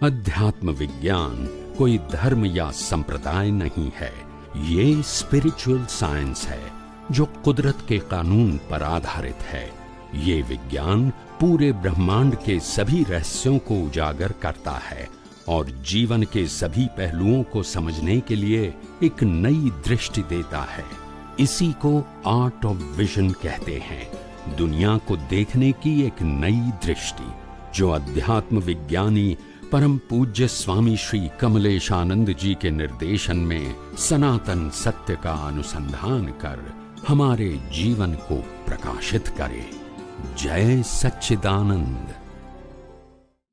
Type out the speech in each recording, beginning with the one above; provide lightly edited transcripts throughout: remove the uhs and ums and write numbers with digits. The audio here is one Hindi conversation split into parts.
अध्यात्म विज्ञान कोई धर्म या संप्रदाय नहीं है, ये स्पिरिचुअल साइंस है जो कुदरत के कानून पर आधारित है। ये विज्ञान पूरे ब्रह्मांड के सभी रहस्यों को उजागर करता है और जीवन के सभी पहलुओं को समझने के लिए एक नई दृष्टि देता है। इसी को आर्ट ऑफ विजन कहते हैं, दुनिया को देखने की एक नई दृष्टि, जो अध्यात्म विज्ञानी परम पूज्य स्वामी श्री कमलेशानंद जी के निर्देशन में सनातन सत्य का अनुसंधान कर हमारे जीवन को प्रकाशित करे। जय सच्चिदानंद।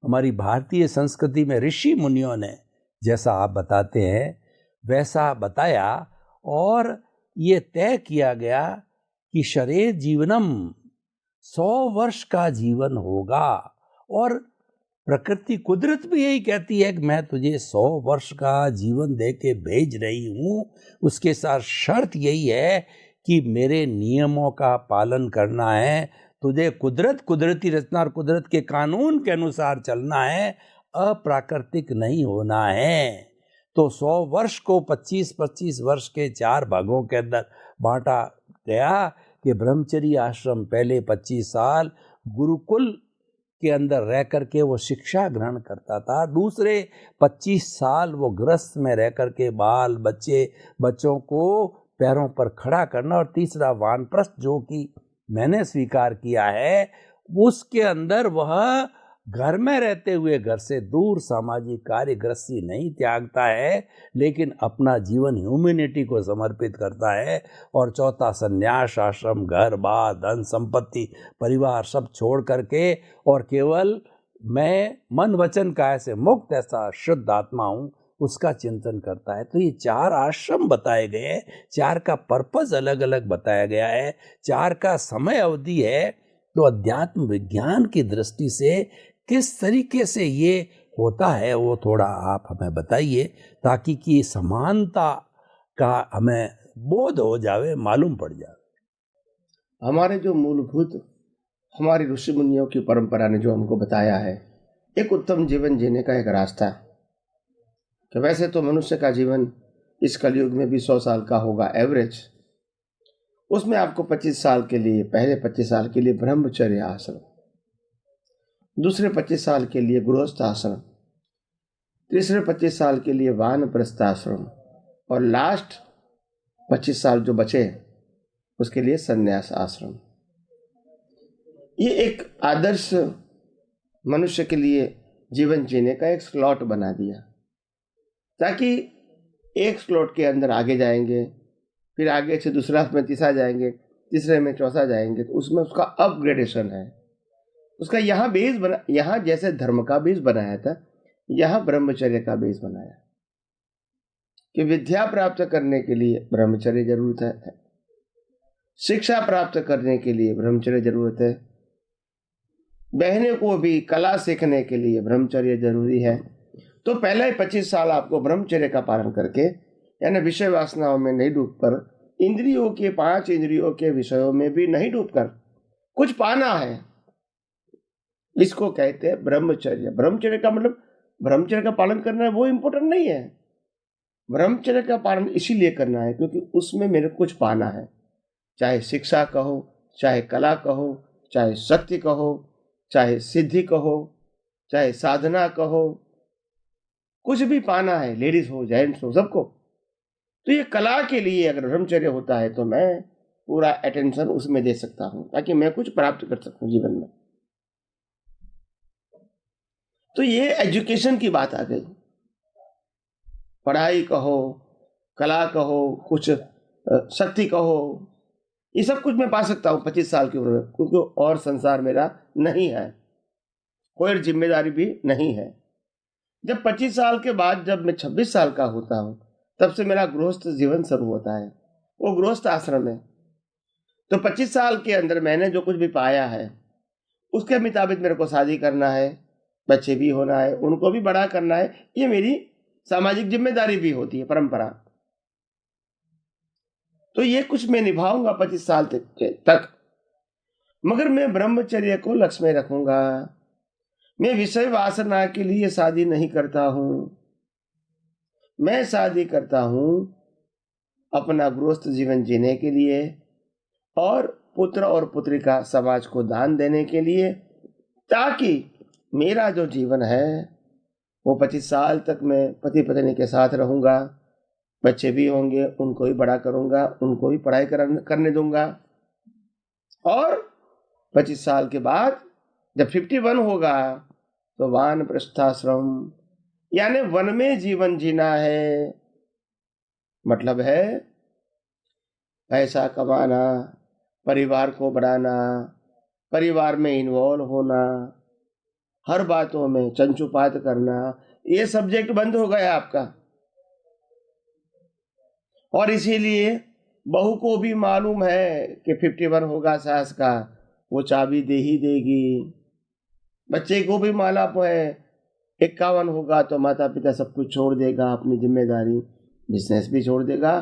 हमारी भारतीय संस्कृति में ऋषि मुनियों ने जैसा आप बताते हैं वैसा बताया और ये तय किया गया कि शरीर जीवनम 100 वर्ष का जीवन होगा, और प्रकृति कुदरत भी यही कहती है कि मैं तुझे 100 वर्ष का जीवन दे के भेज रही हूँ। उसके साथ शर्त यही है कि मेरे नियमों का पालन करना है, तुझे कुदरती रचना और कुदरत के कानून के अनुसार चलना है, अप्राकृतिक नहीं होना है। तो 100 वर्ष को 25-25 वर्ष के 4 भागों के अंदर बांटा गया कि ब्रह्मचर्य आश्रम पहले 25 साल गुरुकुल के अंदर रह करके वो शिक्षा ग्रहण करता था, दूसरे 25 साल वो गृहस्थ में रह करके बाल बच्चों को पैरों पर खड़ा करना, और तीसरा वानप्रस्थ जो कि मैंने स्वीकार किया है, उसके अंदर वह घर में रहते हुए घर से दूर सामाजिक कार्य गृहस्थी नहीं त्यागता है, लेकिन अपना जीवन ह्यूमैनिटी को समर्पित करता है। और चौथा संन्यास आश्रम, घर बार धन संपत्ति परिवार सब छोड़ करके और केवल मैं मन वचन काया से मुक्त ऐसा शुद्ध आत्मा हूँ उसका चिंतन करता है। तो ये 4 आश्रम बताए गए हैं, 4 का पर्पस अलग अलग बताया गया है, 4 का समय अवधि है। तो अध्यात्म विज्ञान की दृष्टि से किस तरीके से ये होता है वो थोड़ा आप हमें बताइए, ताकि कि समानता का हमें बोध हो जावे, मालूम पड़ जाए। हमारे जो मूलभूत हमारी ऋषि मुनियों की परंपरा ने जो हमको बताया है, एक उत्तम जीवन जीने का एक रास्ता, कि वैसे तो मनुष्य का जीवन इस कलयुग में भी 100 साल का होगा एवरेज, उसमें आपको 25 साल के लिए, पहले 25 साल के लिए ब्रह्मचर्य आश्रम, दूसरे 25 साल के लिए गृहस्थ आश्रम, तीसरे 25 साल के लिए वानप्रस्थ आश्रम, और लास्ट 25 साल जो बचे उसके लिए संन्यास आश्रम। ये एक आदर्श मनुष्य के लिए जीवन जीने का एक स्लॉट बना दिया, ताकि एक स्लॉट के अंदर आगे जाएंगे, फिर आगे से दूसरा में तीसरा जाएंगे, तीसरे में चौथा जाएंगे, तो उसमें उसका अपग्रेडेशन है। उसका यहाँ बेस बना, यहाँ जैसे धर्म का बेस बनाया था, यहाँ ब्रह्मचर्य का बेस बनाया कि विद्या प्राप्त करने के लिए ब्रह्मचर्य जरूरत है, शिक्षा प्राप्त करने के लिए ब्रह्मचर्य जरूरत है, बहने को भी कला सीखने के लिए ब्रह्मचर्य जरूरी है। तो पहले 25 साल आपको ब्रह्मचर्य का पालन करके, यानी विषय वासनाओं में नहीं डूबकर, इंद्रियों के 5 इंद्रियों के विषयों में भी नहीं डूबकर कुछ पाना है, इसको कहते हैं ब्रह्मचर्य। ब्रह्मचर्य का मतलब ब्रह्मचर्य का पालन करना है वो इम्पोर्टेंट नहीं है, ब्रह्मचर्य का पालन इसीलिए करना है क्योंकि उसमें मेरे कुछ पाना है, चाहे शिक्षा कहो, चाहे कला कहो, चाहे शक्ति कहो, चाहे सिद्धि कहो, चाहे साधना कहो, कुछ भी पाना है, लेडीज हो जेंट्स हो सबको। तो ये कला के लिए अगर ब्रह्मचर्य होता है तो मैं पूरा अटेंशन उसमें दे सकता हूं, ताकि मैं कुछ प्राप्त कर सकूं जीवन में। तो ये एजुकेशन की बात आ गई, पढ़ाई कहो, कला कहो, कुछ शक्ति कहो, ये सब कुछ मैं पा सकता हूँ 25 साल की उम्र में, क्योंकि और संसार मेरा नहीं है, कोई जिम्मेदारी भी नहीं है। जब 25 साल के बाद जब मैं 26 साल का होता हूँ, तब से मेरा गृहस्थ जीवन शुरू होता है, वो गृहस्थ आश्रम है। तो 25 साल के अंदर मैंने जो कुछ भी पाया है उसके मुताबिक मेरे को शादी करना है, बच्चे भी होना है, उनको भी बड़ा करना है, ये मेरी सामाजिक जिम्मेदारी भी होती है, परंपरा। तो ये कुछ मैं निभाऊंगा 25 साल तक, मगर मैं ब्रह्मचर्य को लक्ष्य में रखूंगा। मैं विषय वासना के लिए शादी नहीं करता हूं, मैं शादी करता हूं अपना गृहस्थ जीवन जीने के लिए और पुत्र और पुत्री का समाज को दान देने के लिए, ताकि मेरा जो जीवन है वो 25 साल तक मैं पति पत्नी के साथ रहूंगा, बच्चे भी होंगे, उनको भी बड़ा करूंगा, उनको भी पढ़ाई करने दूंगा, और 25 साल के बाद जब 51 होगा तो वानप्रस्थाश्रम यानी वन में जीवन जीना है। मतलब है पैसा कमाना, परिवार को बढ़ाना, परिवार में इन्वॉल्व होना, हर बातों में चंचुपात करना, ये सब्जेक्ट बंद हो गया आपका। और इसीलिए बहू को भी मालूम है कि 51 होगा सास का, वो चाबी दे ही देगी। बच्चे को भी मालूम है 51 होगा तो माता पिता सब कुछ छोड़ देगा, अपनी जिम्मेदारी, बिजनेस भी छोड़ देगा,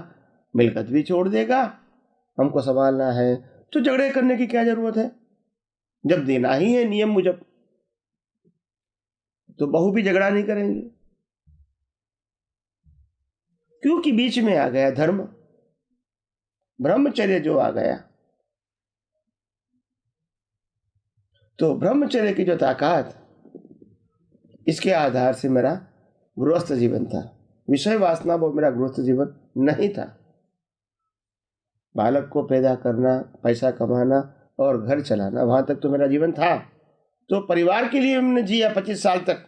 मिलकत भी छोड़ देगा, हमको संभालना है। तो झगड़े करने की क्या जरूरत है, जब देना ही है नियम मुजब तो बहू भी झगड़ा नहीं करेंगे, क्योंकि बीच में आ गया धर्म, ब्रह्मचर्य जो आ गया। तो ब्रह्मचर्य की जो ताकत, इसके आधार से मेरा गृहस्थ जीवन था। विषय वासना वो मेरा गृहस्थ जीवन नहीं था। बालक को पैदा करना, पैसा कमाना और घर चलाना, वहां तक तो मेरा जीवन था। तो परिवार के लिए हमने जिया 25 साल तक,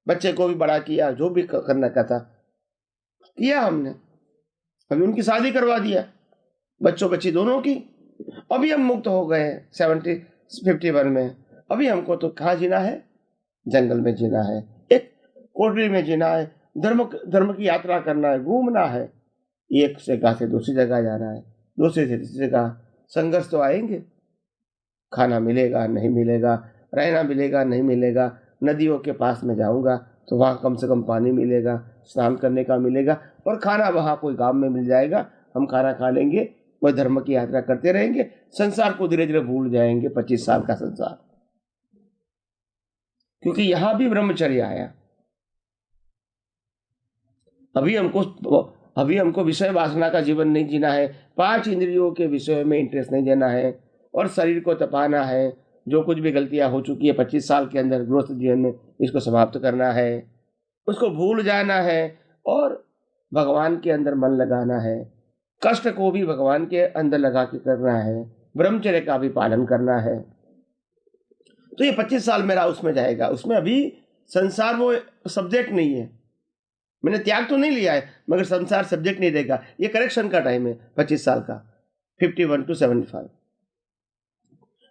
बच्चे को भी बड़ा किया, जो भी करना का था किया हमने। अभी उनकी शादी करवा दिया, बच्चों बच्ची दोनों की। अभी हम मुक्त हो गए 51 में। अभी हमको तो कहाँ जीना है, जंगल में जीना है, एक कोठरी में जीना है, धर्म की यात्रा करना है, घूमना है, एक जगह से दूसरी जगह जाना है, दूसरी से तीसरी जगह। संघर्ष तो आएंगे, खाना मिलेगा नहीं मिलेगा, रहना मिलेगा नहीं मिलेगा। नदियों के पास में जाऊंगा तो वहां कम से कम पानी मिलेगा, स्नान करने का मिलेगा, और खाना वहां कोई गांव में मिल जाएगा, हम खाना खा लेंगे, वह धर्म की यात्रा करते रहेंगे, संसार को धीरे धीरे भूल जाएंगे। 25 साल का संसार, क्योंकि यहां भी ब्रह्मचर्य आया। अभी हमको विषय वासना का जीवन नहीं जीना है, 5 इंद्रियों के विषय में इंटरेस्ट नहीं देना है, और शरीर को तपाना है। जो कुछ भी गलतियां हो चुकी है 25 साल के अंदर गृहस्थ जीवन में, इसको समाप्त करना है, उसको भूल जाना है, और भगवान के अंदर मन लगाना है। कष्ट को भी भगवान के अंदर लगा के करना है, ब्रह्मचर्य का भी पालन करना है। तो ये 25 साल मेरा उसमें जाएगा। उसमें अभी संसार वो सब्जेक्ट नहीं है, मैंने त्याग तो नहीं लिया है, मगर संसार सब्जेक्ट नहीं देगा। ये करेक्शन का टाइम है 25 साल का, 51 to 75।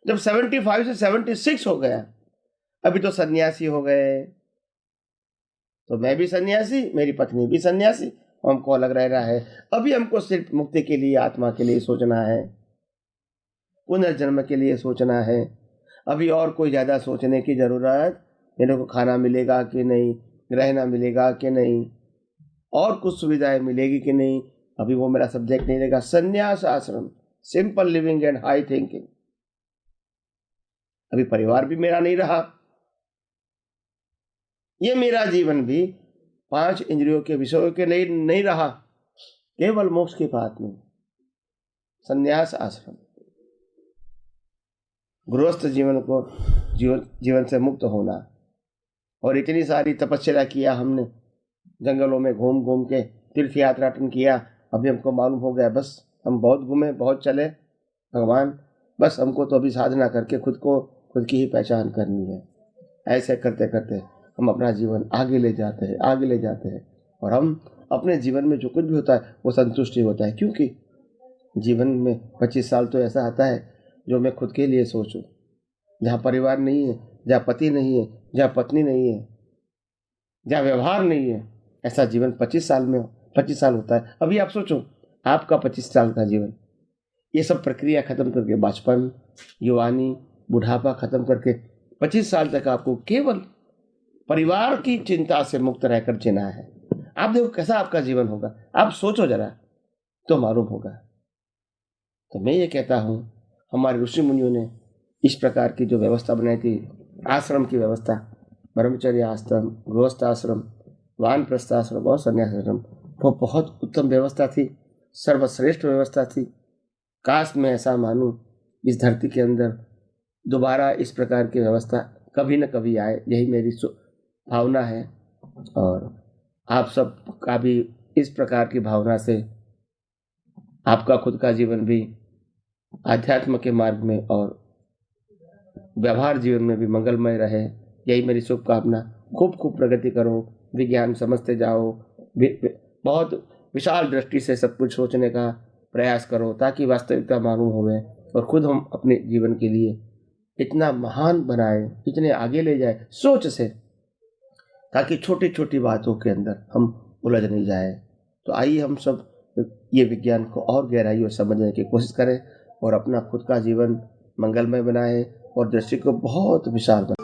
जब 75 से 76 हो गया, अभी तो सन्यासी हो गए, तो मैं भी सन्यासी, मेरी पत्नी भी सन्यासी, हमको अलग रहना है। अभी हमको सिर्फ मुक्ति के लिए, आत्मा के लिए सोचना है, पुनर्जन्म के लिए सोचना है। अभी और कोई ज्यादा सोचने की जरूरत, मेरे को खाना मिलेगा कि नहीं, रहना मिलेगा कि नहीं, और कुछ सुविधाएं मिलेगी कि नहीं, अभी वो मेरा सब्जेक्ट नहीं रहेगा। संन्यास आश्रम, simple living and high thinking. अभी परिवार भी मेरा नहीं रहा, ये मेरा जीवन भी 5 इंद्रियों के विषयों के नहीं रहा, केवल मोक्ष की बात में। संन्यास आश्रम, गृहस्थ जीवन को जीवन से मुक्त होना। और इतनी सारी तपस्या किया हमने, जंगलों में घूम घूम के तीर्थ यात्राटन किया। अभी हमको मालूम हो गया, बस हम बहुत घूमे, बहुत चले, भगवान बस हमको तो अभी साधना करके खुद की ही पहचान करनी है। ऐसे करते करते हम अपना जीवन आगे ले जाते हैं, और हम अपने जीवन में जो कुछ भी होता है वो संतुष्टि होता है। क्योंकि जीवन में 25 साल तो ऐसा आता है जो मैं खुद के लिए सोचूं, जहाँ परिवार नहीं है, जहाँ पति नहीं है, जहाँ पत्नी नहीं है, जहाँ व्यवहार नहीं है, ऐसा जीवन 25 साल होता है। अभी आप सोचो, आपका 25 साल का जीवन, ये सब प्रक्रिया खत्म करके, बचपन, युवानी, बुढ़ापा खत्म करके 25 साल तक आपको केवल परिवार की चिंता से मुक्त रहकर जीना है। आप देखो कैसा आपका जीवन होगा, आप सोचो जरा तो मालूम होगा। तो मैं ये कहता हूँ, हमारे ऋषि मुनियों ने इस प्रकार की जो व्यवस्था बनाई थी, आश्रम की व्यवस्था, ब्रह्मचर्य आश्रम, गृहस्थाश्रम, वानप्रस्थाश्रम और संन्यासाश्रम, वो बहुत उत्तम व्यवस्था थी, सर्वश्रेष्ठ व्यवस्था थी। काश मैं ऐसा मानूं इस धरती के अंदर दोबारा इस प्रकार की व्यवस्था कभी न कभी आए, यही मेरी भावना है। और आप सब का भी इस प्रकार की भावना से आपका खुद का जीवन भी आध्यात्म के मार्ग में और व्यवहार जीवन में भी मंगलमय रहे, यही मेरी शुभकामना। खूब खूब प्रगति करो, विज्ञान समझते जाओ, बहुत विशाल दृष्टि से सब कुछ सोचने का प्रयास करो ताकि वास्तविकता मालूम होवे और खुद हम अपने जीवन के लिए इतना महान बनाए, इतने आगे ले जाए सोच से, ताकि छोटी छोटी बातों के अंदर हम उलझ नहीं जाए। तो आइए हम सब ये विज्ञान को और गहराई और समझने की कोशिश करें और अपना खुद का जीवन मंगलमय बनाए और दृष्टि को बहुत विशाल बनाए।